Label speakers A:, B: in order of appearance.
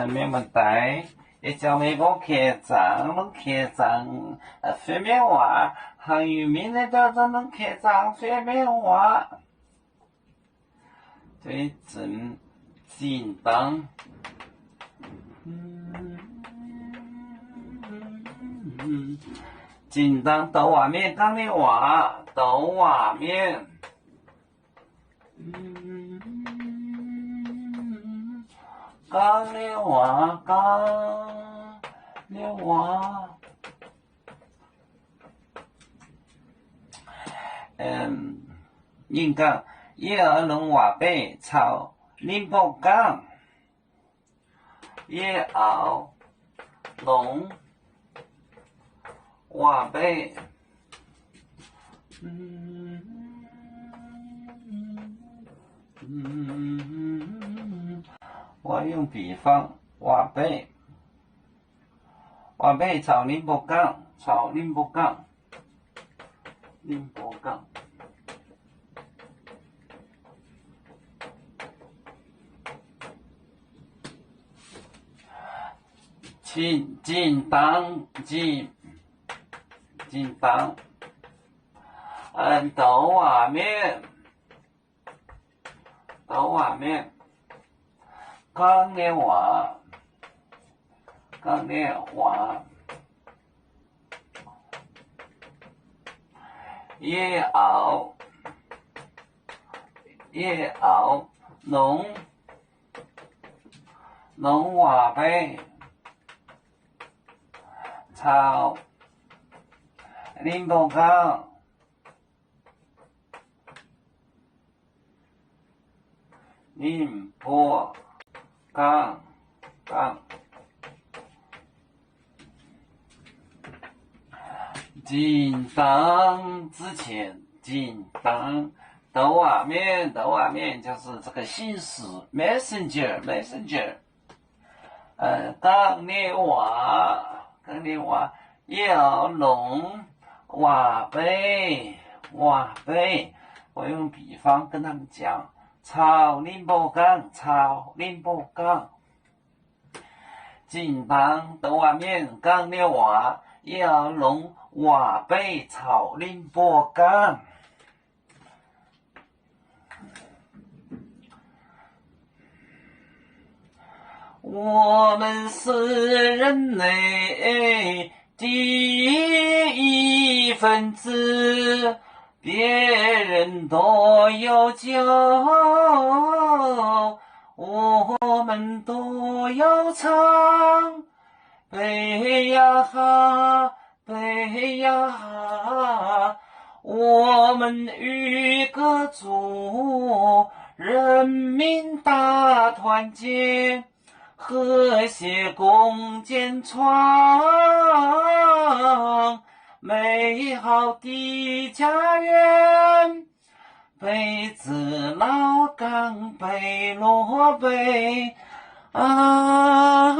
A: 没问题。一叫你我开张，能开张，方便话，很有名的叫做能开张方便话。对，正简单。简单到外面讲的话，到外面。讲的话，讲的话。人讲一二龙话北朝宁波港，一二龙话北。我用比方，话北，话北朝宁波港，朝宁波港，宁波港。简单，简单。到外面，到外面。讲的话，讲的话。一熬，一熬，农话北。朝宁波港，宁波港，简单之前，简单到外面，到外面就是这个形式 ，messenger。讲的话，讲的话，要弄话北，话北。我用比方跟他们讲，朝宁波港，朝宁波港。简单到外面讲的话，要弄话北，朝宁波港。我们是人类第一分子，别人都有救，我们都要唱。北呀哈，北呀哈，我们与各族人民大团结，和谐共建创美好的家园。北子老港，北罗北啊。